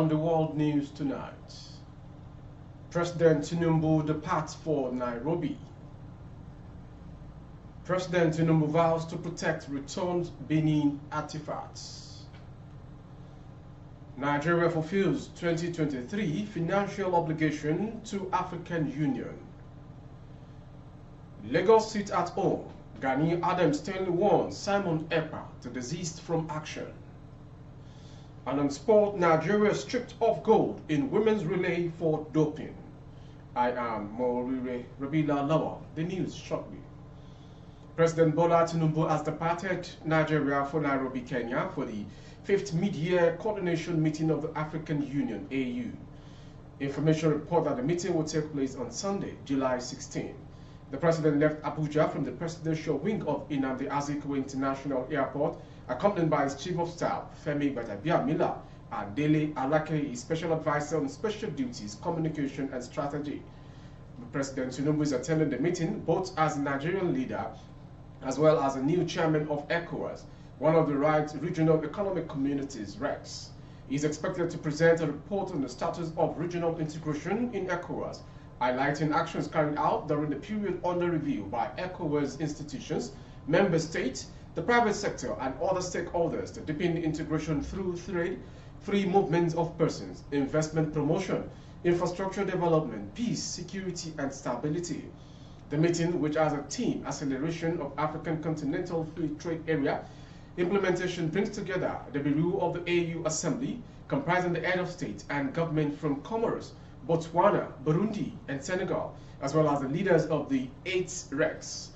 On the world news tonight, President Tinubu departs for Nairobi. President Tinubu vows to protect returned Benin artifacts. Nigeria fulfills 2023 financial obligation to African Union. Lagos sits at home. Gani Adams Stanley warns Simon Ekpa to desist from action. And on sport, Nigeria stripped of gold in women's relay for doping. I am Morire Rabila Lawal. The news shortly. President Bola Tinubu has departed Nigeria for Nairobi, Kenya for the 5th mid-year coordination meeting of the African Union, AU. Information report that the meeting will take place on Sunday, July 16. The president left Abuja from the presidential wing of Nnamdi Azikiwe International Airport, accompanied by his chief of staff, Femi Gbadabiamila, and Dele Alake, his special advisor on special duties, communication and strategy. President Tinubu is attending the meeting both as a Nigerian leader as well as a new chairman of ECOWAS, one of the right regional economic communities, REX. He is expected to present a report on the status of regional integration in ECOWAS, highlighting actions carried out during the period under review by ECOWAS institutions, member states, the private sector, and other stakeholders to deepen integration through trade, free movement of persons, investment promotion, infrastructure development, peace, security, and stability. The meeting, which has a theme, Acceleration of African Continental Free Trade Area Implementation, brings together the Bureau of the AU Assembly, comprising the head of state and government from Comoros, Botswana, Burundi, and Senegal, as well as the leaders of the 8 RECs.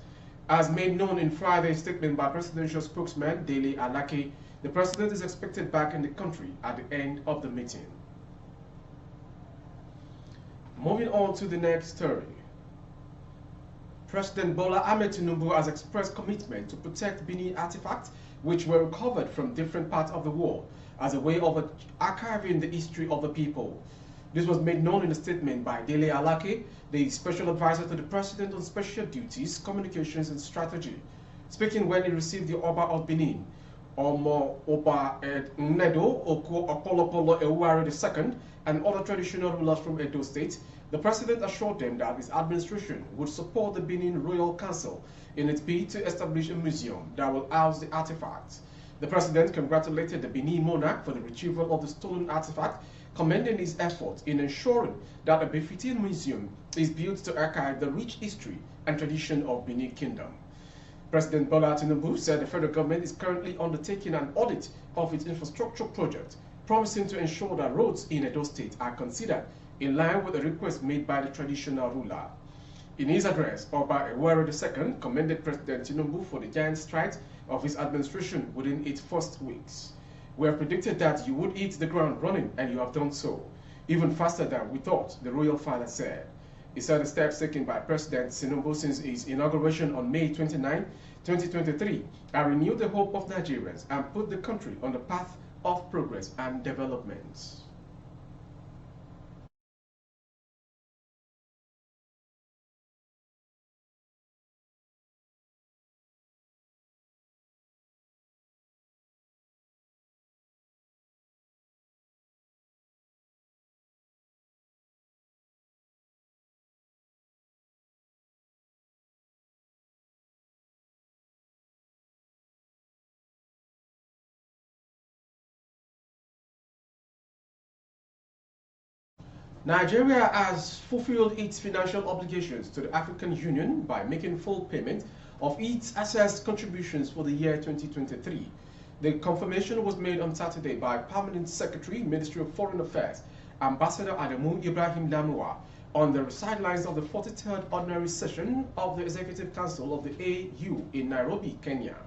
As made known in Friday's statement by presidential spokesman Dele Alake, the president is expected back in the country at the end of the meeting. Moving on to the next story. President Bola Ahmed Tinubu has expressed commitment to protect Benin artifacts which were recovered from different parts of the world as a way of archiving the history of the people. This was made known in a statement by Dele Alake, the special advisor to the president on special duties, communications and strategy. Speaking when he received the Oba of Benin, Omo Oba Nedo Okolo Ewari II, and other traditional rulers from Edo State, the president assured them that his administration would support the Benin Royal Council in its bid to establish a museum that will house the artifacts. The president congratulated the Benin monarch for the retrieval of the stolen artifact, commending his efforts in ensuring that a befitting museum is built to archive the rich history and tradition of Benin Kingdom. President Bola Tinubu said the federal government is currently undertaking an audit of its infrastructure project, promising to ensure that roads in Edo State are considered in line with the request made by the traditional ruler. In his address, Oba Ewari II commended President Tinubu for the giant strides of his administration within its first weeks. We have predicted that you would hit the ground running, and you have done so, even faster than we thought, the royal father said. He said the steps taken by President Tinubu since his inauguration on May 29, 2023, have renewed the hope of Nigerians and put the country on the path of progress and development. Nigeria has fulfilled its financial obligations to the African Union by making full payment of its assessed contributions for the year 2023. The confirmation was made on Saturday by Permanent Secretary, Ministry of Foreign Affairs, Ambassador Adamu Ibrahim Lamuwa, on the sidelines of the 43rd Ordinary Session of the Executive Council of the AU in Nairobi, Kenya.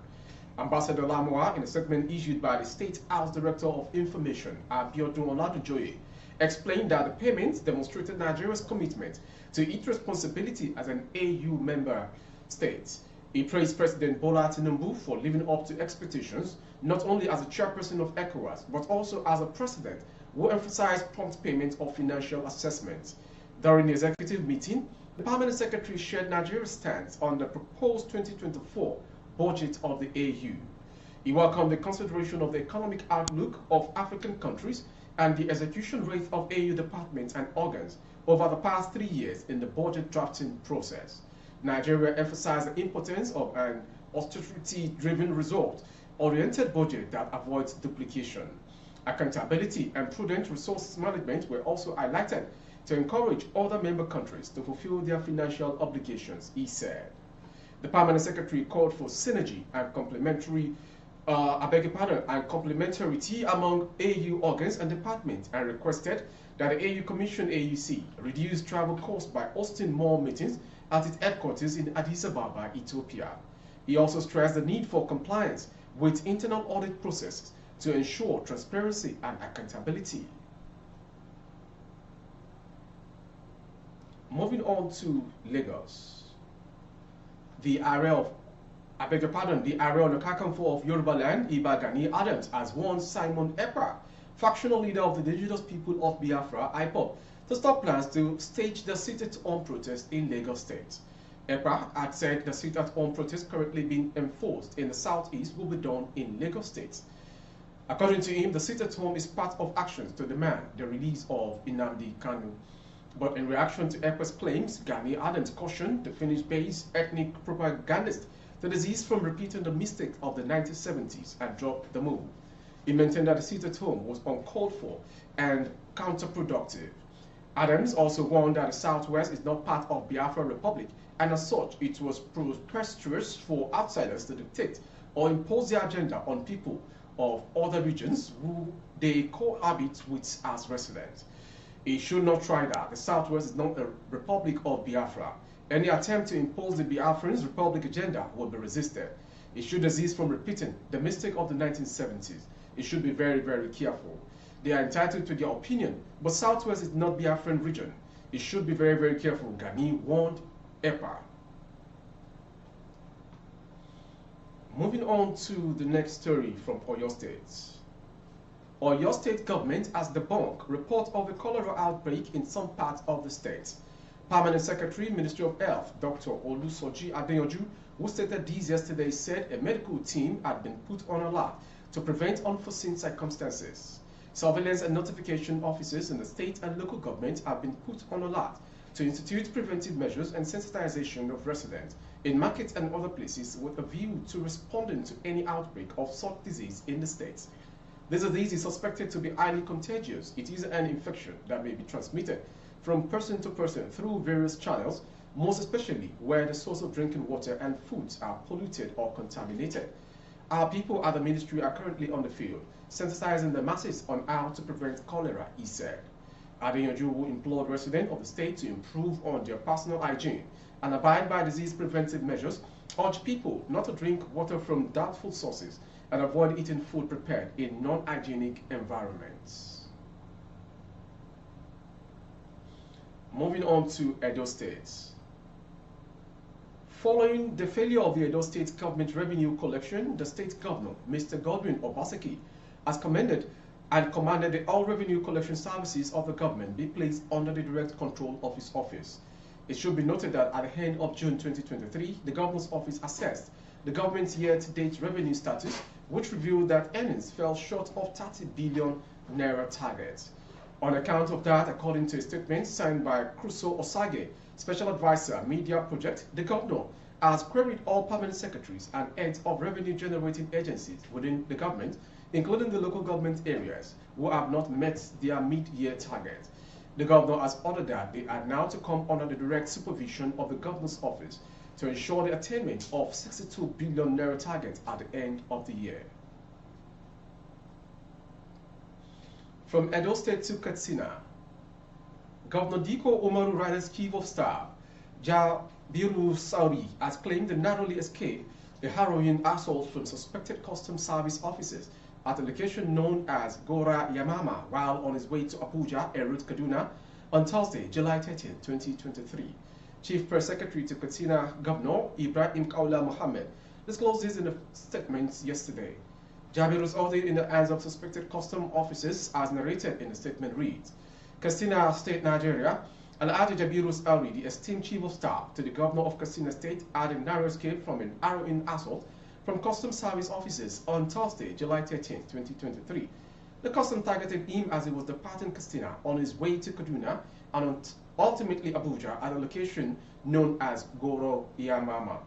Ambassador Lamuwa, in a statement issued by the State House Director of Information, Abiodun Oladujoye, explained that the payments demonstrated Nigeria's commitment to its responsibility as an AU member state. He praised President Bola Tinubu for living up to expectations, not only as a chairperson of ECOWAS, but also as a president who emphasized prompt payment of financial assessments. During the executive meeting, the Permanent Secretary shared Nigeria's stance on the proposed 2024 budget of the AU. He welcomed the consideration of the economic outlook of African countries and the execution rate of AU departments and organs over the past 3 years in the budget drafting process. Nigeria emphasized the importance of an austerity-driven result-oriented budget that avoids duplication. Accountability and prudent resource management were also highlighted to encourage other member countries to fulfill their financial obligations, he said. The Permanent Secretary called for synergy and complementarity among AU organs and departments and requested that the AU Commission AUC reduce travel costs by hosting more meetings at its headquarters in Addis Ababa, Ethiopia. He also stressed the need for compliance with internal audit processes to ensure transparency and accountability. Moving on to Lagos. The Ààrẹ Ọ̀nà-Kakanfò of Yoruba land, Ìbà Gani Adams, has warned Simon Ekpa, factional leader of the Indigenous People of Biafra, IPOB, to stop plans to stage the sit-at-home protest in Lagos State. Ekpa had said the sit-at-home protest currently being enforced in the southeast will be done in Lagos State. According to him, the sit-at-home is part of actions to demand the release of Nnamdi Kanu. But in reaction to Ekpa's claims, Gani Adams cautioned the Finnish-based ethnic propagandist to desist from repeating the mistake of the 1970s and dropped the move. He maintained that the sit-at-home was uncalled for and counterproductive. Adams also warned that the Southwest is not part of Biafra Republic, and as such, it was preposterous for outsiders to dictate or impose their agenda on people of other regions who they cohabit with as residents. He should not try that. The Southwest is not a Republic of Biafra. Any attempt to impose the Biafran's Republic agenda will be resisted. He should desist from repeating the mistake of the 1970s. He should be very, very careful. They are entitled to their opinion, but Southwest is not Biafran region. He should be very, very careful, Gani warned Ekpa. Moving on to the next story from Oyo State. Oyo State government has debunked report of a cholera outbreak in some parts of the state. Permanent Secretary, Ministry of Health, Dr. Olusoji Adeyanju, who stated this yesterday, said a medical team had been put on alert to prevent unforeseen circumstances. Surveillance and notification officers in the state and local government have been put on alert to institute preventive measures and sensitization of residents in markets and other places with a view to responding to any outbreak of such disease in the state. This disease is suspected to be highly contagious. It is an infection that may be transmitted from person to person through various channels, most especially where the source of drinking water and foods are polluted or contaminated. Our people at the ministry are currently on the field, sensitizing the masses on how to prevent cholera, he said. Adeyanju implored residents of the state to improve on their personal hygiene and abide by disease preventive measures, urged people not to drink water from doubtful sources, and avoid eating food prepared in non-hygienic environments. Moving on to Edo State. Following the failure of the Edo State Government Revenue Collection, the state governor, Mr. Godwin Obaseki, has commanded that all revenue collection services of the government be placed under the direct control of his office. It should be noted that at the end of June 2023, the governor's office assessed the government's year-to-date revenue status, which revealed that earnings fell short of 30 billion naira target. On account of that, according to a statement signed by Crusoe Osage, Special Advisor, Media Project, the governor has queried all permanent secretaries and heads of revenue-generating agencies within the government, including the local government areas, who have not met their mid-year target. The governor has ordered that they are now to come under the direct supervision of the governor's office to ensure the attainment of 62 billion naira target at the end of the year. From Edo State to Katsina, Governor Diko Umaru Rider's Chief of Staff, Jabiru Sauri, has claimed they narrowly escaped the harrowing assault from suspected customs service officers at a location known as Gora Yamama while on his way to Abuja, Erut, Kaduna, on Thursday, July 13, 2023. Chief Press Secretary to Katsina Governor Ibrahim Kaula Mohammed disclosed this in a statement yesterday. Jabir was ordered in the hands of suspected custom officers, as narrated in the statement reads. Katsina State, Nigeria, Alhaji Jabirus Alri, the esteemed Chief of Staff to the Governor of Katsina State, had a narrow escape from an harrowing assault from Customs Service officers on Thursday, July 13, 2023. The custom targeted him as he was departing Katsina on his way to Kaduna and ultimately Abuja at a location known as Goro Yamama.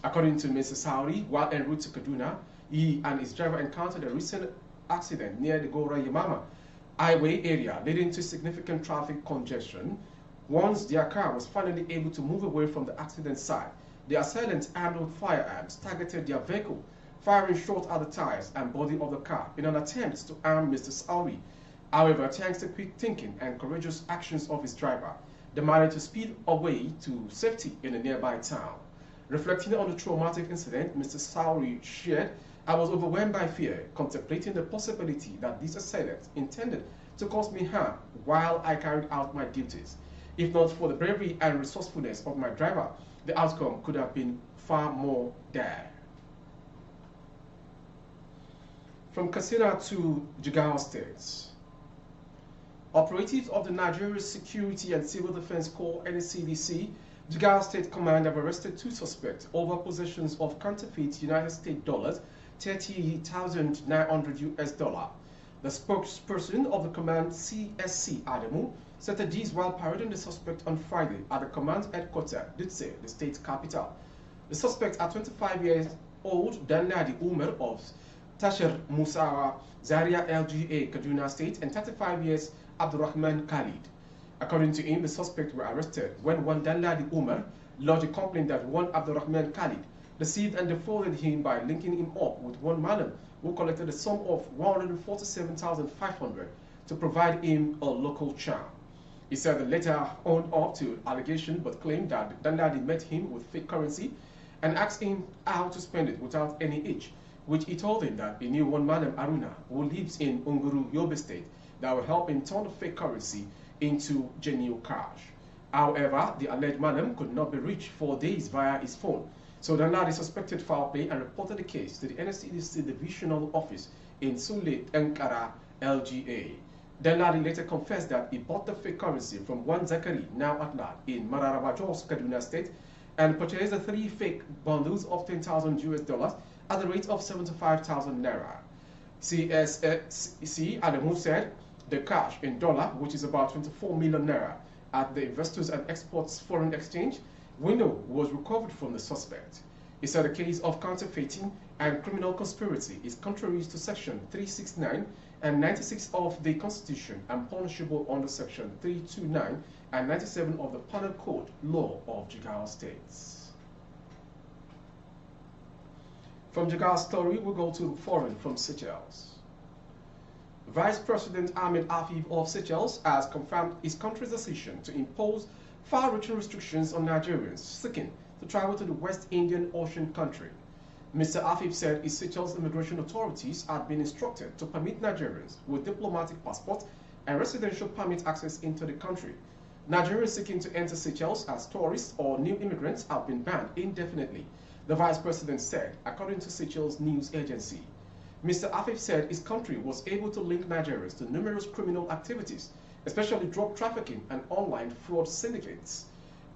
According to Mr. Sauri, while en route to Kaduna, he and his driver encountered a recent accident near the Goro Yamama highway area, leading to significant traffic congestion. Once their car was finally able to move away from the accident site, the assailants armed with firearms targeted their vehicle, firing shots at the tires and body of the car in an attempt to harm Mr. Sauri. However, thanks to quick thinking and courageous actions of his driver, they managed to speed away to safety in a nearby town. Reflecting on the traumatic incident, Mr. Sauri shared, "I was overwhelmed by fear, contemplating the possibility that these assailants intended to cause me harm while I carried out my duties. If not for the bravery and resourcefulness of my driver, the outcome could have been far more dire." From Katsina to Jigawa State. Operatives of the Nigerian Security and Civil Defense Corps (Nscdc) Jigawa State Command have arrested 2 suspects over possessions of counterfeit United States dollars, $30,900 US. The spokesperson of the command, CSC Adamu, said that these while parading the suspect on Friday at the command headquarters, Dutse, the state capital. The suspects are 25 years old Danladi Umar of Tashir Musawa, Zaria LGA, Kaduna State, and 35 years Abdurrahman Khalid. According to him, the suspects were arrested when one Danladi Umar lodged a complaint that one Abdurrahman Khalid deceived and defrauded him by linking him up with one Malam who collected a sum of 147,500 to provide him a local charm. He said the latter owned up to allegation but claimed that Danladi met him with fake currency and asked him how to spend it without any hitch, which he told him that he knew one Madam Aruna who lives in Unguru, Yobe State, that will help him turn the fake currency into genuine cash. However, the alleged madam could not be reached for days via his phone, so Danladi suspected foul play and reported the case to the Nscdc Divisional Office in Sule, Ankara, LGA. Danladi later confessed that he bought the fake currency from one Zakari, now at large, in Mararaba, Kaduna State, and purchased the 3 fake bundles of $10,000 US at the rate of 75,000 naira. CSC Adamu said the cash in dollar, which is about 24 million naira, at the Investors and Exports Foreign Exchange window was recovered from the suspect. He said the case of counterfeiting and criminal conspiracy is contrary to Section 369 and 96 of the Constitution and punishable under Section 329 and 97 of the Penal Code Law of Jigawa States. From Jigawa story, we go to foreign from Seychelles. Vice President Ahmed Afif of Seychelles has confirmed his country's decision to impose far-reaching restrictions on Nigerians seeking to travel to the West Indian Ocean country. Mr. Afif said his Seychelles immigration authorities had been instructed to permit Nigerians with diplomatic passport and residential permit access into the country. Nigerians seeking to enter Seychelles as tourists or new immigrants have been banned indefinitely, the Vice President said, according to Seychelles news agency. Mr. Afif said his country was able to link Nigerians to numerous criminal activities, especially drug trafficking and online fraud syndicates.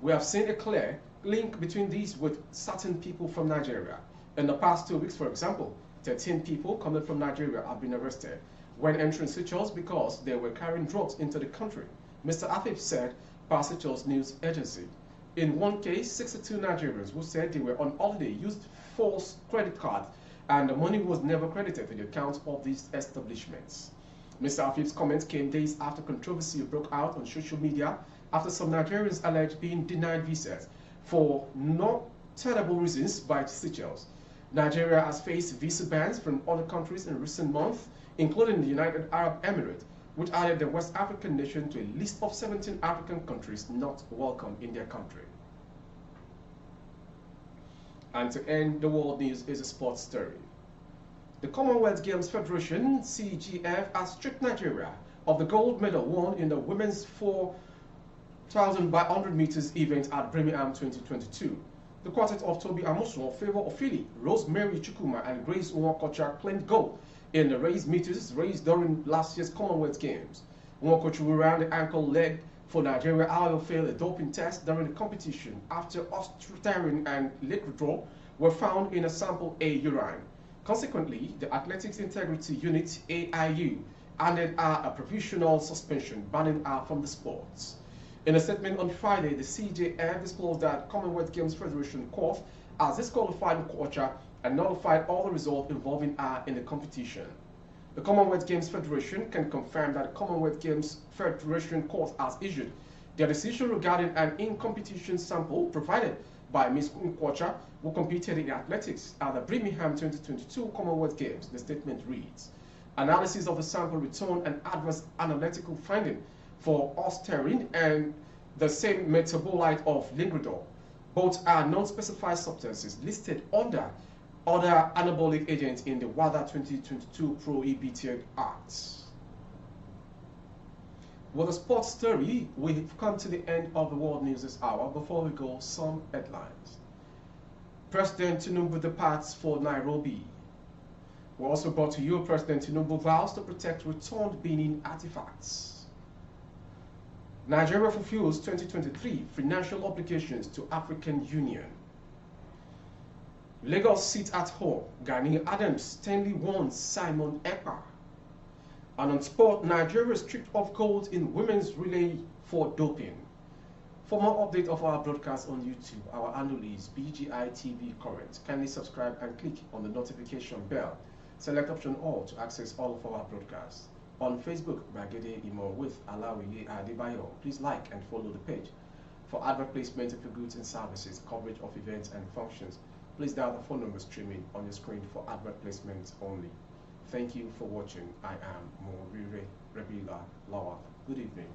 We have seen a clear link between these with certain people from Nigeria. In the past 2 weeks, for example, 13 people coming from Nigeria have been arrested when entering Seychelles because they were carrying drugs into the country, Mr. Afif said per Seychelles news agency. In one case, 62 Nigerians who said they were on holiday used false credit cards and the money was never credited to the accounts of these establishments. Mr. Afif's comments came days after controversy broke out on social media after some Nigerians alleged being denied visas for no tenable reasons by Seychelles. Nigeria has faced visa bans from other countries in recent months, including the United Arab Emirates, which added the West African nation to a list of 17 African countries not welcome in their country. And to end the world news is a sports story. The Commonwealth Games Federation, CGF, has stripped Nigeria of the gold medal won in the women's 4,000 by 100 meters event at Birmingham 2022. The quartet of Toby Amosun, Favor Ofili, Rosemary Chukuma, and Grace Nwakocha claimed gold in the race meters raced during last year's Commonwealth Games. Nwakocha ran the ankle leg for Nigeria, however, failed a doping test during the competition after ostarine and liquidol were found in a sample A urine. Consequently, the Athletics Integrity Unit (AIU) handed her a provisional suspension, banning her from the sports. In a statement on Friday, the CJF disclosed that Commonwealth Games Federation Court has disqualified Nkocha and nullified all the results involving her in the competition. The Commonwealth Games Federation can confirm that the Commonwealth Games Federation Court has issued their decision regarding an in-competition sample provided by Ms. Nkocha, who competed in athletics at the Birmingham 2022 Commonwealth Games. The statement reads, analysis of the sample returned an adverse analytical finding for ostarine and the same metabolite of lingridol. Both are non-specified substances listed under other anabolic agents in the WADA 2022 Prohibited Acts. With a sports story, we've come to the end of the World News this hour. Before we go, some headlines. President Tinubu departs for Nairobi. We also brought to you President Tinubu vows to protect returned Benin artifacts. Nigeria fulfills 2023 financial obligations to African Union. Lagos sits at home. Gani Adams sternly warns Simon Ekpa. And on sport, Nigeria stripped of gold in women's relay for doping. For more updates of our broadcast on YouTube, our handle is BGI TV Current. Kindly subscribe and click on the notification bell. Select option all to access all of our broadcasts. On Facebook, Bagede Imo with Alawiye Adebayo. Please like and follow the page. For advert placement of your goods and services, coverage of events and functions, please dial the phone number streaming on your screen for advert placements only. Thank you for watching. I am Morire Rebila Lawal. Good evening.